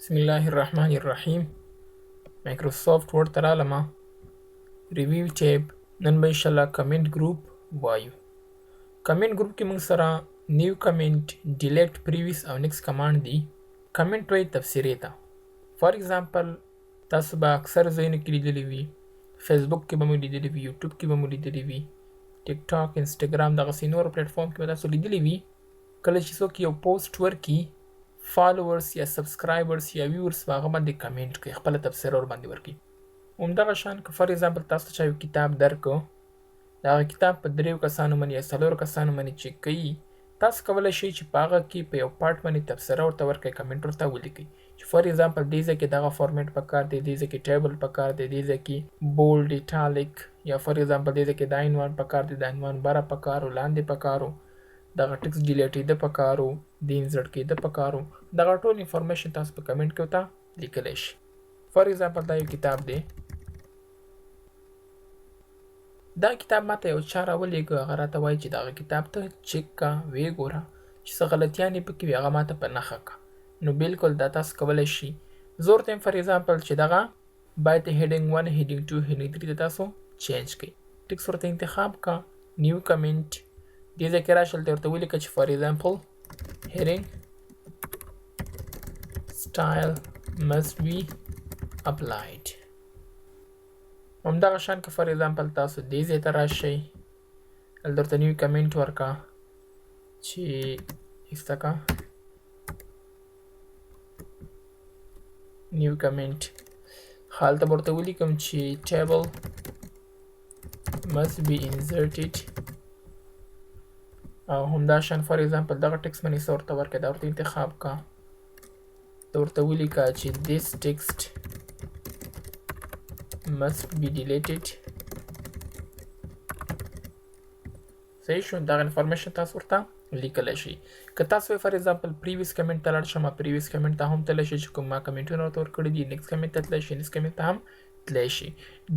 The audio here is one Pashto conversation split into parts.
بسم الله الرحمن الرحیم. مایکروسافټ ورډ ته رالمه. ریویو ټیب. نن به انشاءالله کمنټ ګروپ وایو. کمنټ ګروپ کې موږ سره نیو کمنټ، ډیلیټ، پریویس او نیکس کمانډ دي. کمنټ وایي تفسیرې ته. فار ایگزامپل تاسو به اکثر ځایونو کې لیدلی وي، فیسبوک کې به مو لیدلی وي، یوټیوب کې به مو لیدلی وي، ټیک ټاک، انسټاګرام، دغسې نورو پلیټفارم کې به تاسو لیدلی وي. کله چې څوک یو پوسټ ورکړي، فالوورز یا سبسکرایبرز یا ویورز په هغه باندې کمنټ کوي، خپله تبصره ورباندې ورکوي. همدغه شان که فار ایگزامپل تاسو ته چا یو کتاب درکړو، د هغه کتاب په 3 کسانو باندې یا 4 کسانو باندې چیک کوي، تاسو کولی شئ چې په هغه کې په یو پارټ باندې تبصره ورته ورکړئ، کمنټ ورته ولیکئ چې فار ایگزامپل دې ځای کې دغه فارمیټ پکار دی، دې ځای کې ټیبل پکار دی، دې ځای کې بولډ، ایټالیک، یا فار ایگزامپل دې ځای کې دا عنوان پکار دی، دا عنوان بره پکارو، لاندې پکارو، دغه ټکس ډیلیټېده پکارو، د انزرټ کېده پکارو. دغه ټول انفارمیشن تاسو په کمنټ کې ورته لیکلی شئ. فار ایگزامپل دا یو کتاب دی، دا کتاب ماته یو چا راولېږه، هغه راته وایي چې دغه کتاب ته چیک کا، ویې ګوره چې څه غلطیانې پکې وي هغه ماته په نښه کا. نو بالکل دا تاسو کولی شئ. زه ورته یم فار ایگزامپل چې دغه باید هیډینګ 1، هیډینګ 2، هیډینګ 3 ته تاسو چینج کړئ. ټکس ورته انتخاب کا، نیو کمنټ، دې ځای کې راشه، هلته ورته ولیکه چې فار ایگزامپل heading style must be applied. همدغه شان که فار ایگزامپل تاسو دې ځای ته راشئ، هلته ورته نیو کمنټ ورکړه چې ایسته کا نیو کمنټ، هلته به ورته ولیکم چې table must be inserted، او همدا شان فار ایگزامپل دغه ټکس باندې څه ورته ورکړئ، دا ورته انتخاب کا، دا ورته ولیکه چې this text must be deleted. صحیح شو؟ دغه انفارمیشن تاسو ورته لیکلی شئ. که تاسو فار ایگزامپل پریویس کمنټ ته لاړ شم، پریویس کمنټ ته هم تللی شئ چې کوم ما کمنټونه ورته ورکړي دي، نیکس کمنټ ته تللی شئ، نیکس کمنټ ته هم تللی شئ.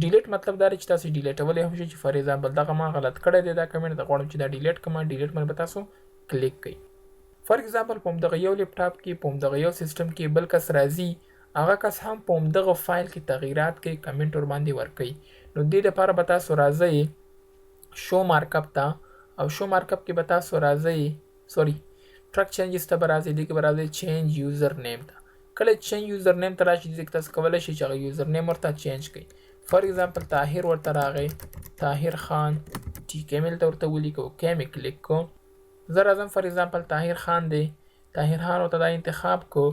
ډیلیټ مطلب دا دی چې تاسو ډیلیټولی هم شئ، چې فار ایگزامپل دغه ما غلط کړی دی دا کمنټ، زه غواړم چې دا ډیلیټ کړم، ډیلیټ باندې به تاسو کلیک کړئ. فار ایگزامپل په همدغه یو لیپټاپ کې، په همدغه یو سیسټم کې بل کس راځي، هغه کس هم په همدغه فایل کې تغییرات کوي، کمنټ ورباندې ورکوي. نو دې دپاره به تاسو راځئ شو مارکاپ ته، او شو مارکاپ کې به تاسو راځئ ټرک چینجز ته به راځئ، دې کې به راځئ چینج یوزر نیم ته. کله چې چینج یوزر نیم ته راشي، دې کې تاسو کولی شئ چې هغه یوزر نیم ورته چینج کړئ. فار ایگزامپل طاهر ورته راغی، طاهر خان ټي کیمل ته ورته ولیکو، اوکې مې کلیک کو. زه راځم فار ایگزامپل طاهر خان دی، طاهر خان ورته دا انتخاب کو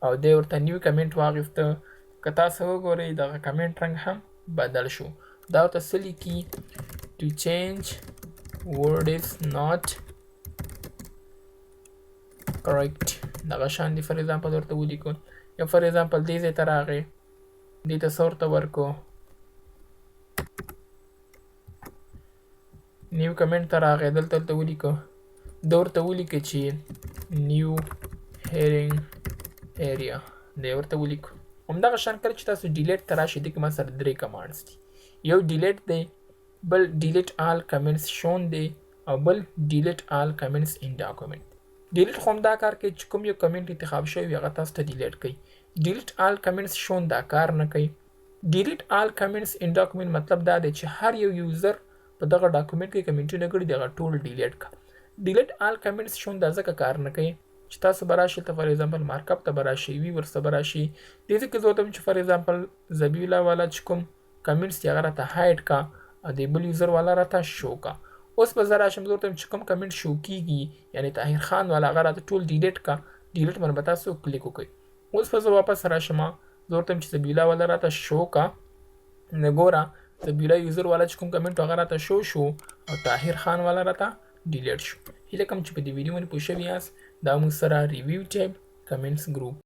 او دی ورته نیو کمنټ واخیسته. که تاسو وګورئ دغه کمنټ رنګ هم بدل شو. دا ورته څه لیکي، to change word is not correct. دغه شان دی فار ایگزامپل ورته ولیکو. یا فار ایگزامپل دې ځای ته راغی، دې ته څه ورته ورکو، نیو کمنټ ته راغی، دلته ورته ولیکو، دا ورته ولیکه چې نیو هیډینګ ایریا، دی ورته ولیکو. همدغه شان کله چې تاسو ډیلیټ ته راشئ، دې کې ما سره 3 کمانډز دي، یو ډیلیټ دی، بل ډیلیټ آل کمنټس شون دی، او بل ډیلیټ آل کمنټس ان ډاکومنټ. ډیلیټ خو همدا کار کوي چې کوم یو کمنټ انتخاب شوی وي هغه تاسو ته ډیلیټ کوي. ډیلیټ آل کمنټس شون دا کار نه کوي. ډیلیټ آل کمنټس ان ډاکومنټ مطلب دا دی چې هر یو یوزر په دغه ډاکومنټ کې کمنټونه کړي دي، هغه ټول ډیلیټ کا. ډیلیټ آل کمنټس شون دا ځکه کار نه کوي چې تاسو به راشئ ته فار ایگزامپل مارکاپ ته به راشئ، ویورز ته به راشئ، دې ځای کې زه ورته چې فار ایگزامپل زبیلا والا چې کوم کمنټس دي هغه راته هایډ کا، او د بل یوزر والا راته شو کا. اوس به زه راشم، زه ورته چې کوم کمنټ شو کېږي، یعنې طاهر خان والا، هغه راته ټول ډیلیټ کا. ډیلیټ باندې به تاسو کلیک وکړئ. اوس به زه واپس راشم، زه ورته چې زبیلا والا راته شو کا. نو ګوره زبیلا یوزر والا چې کوم کمنټ هغه راته شو شو، او طاهر خان والا راته ډیلیټ شو. هیله کوم چې په دې ویډیو باندې پوه شوي یاست. دا موږ سره ریویو ټیب کمنټس ګروپ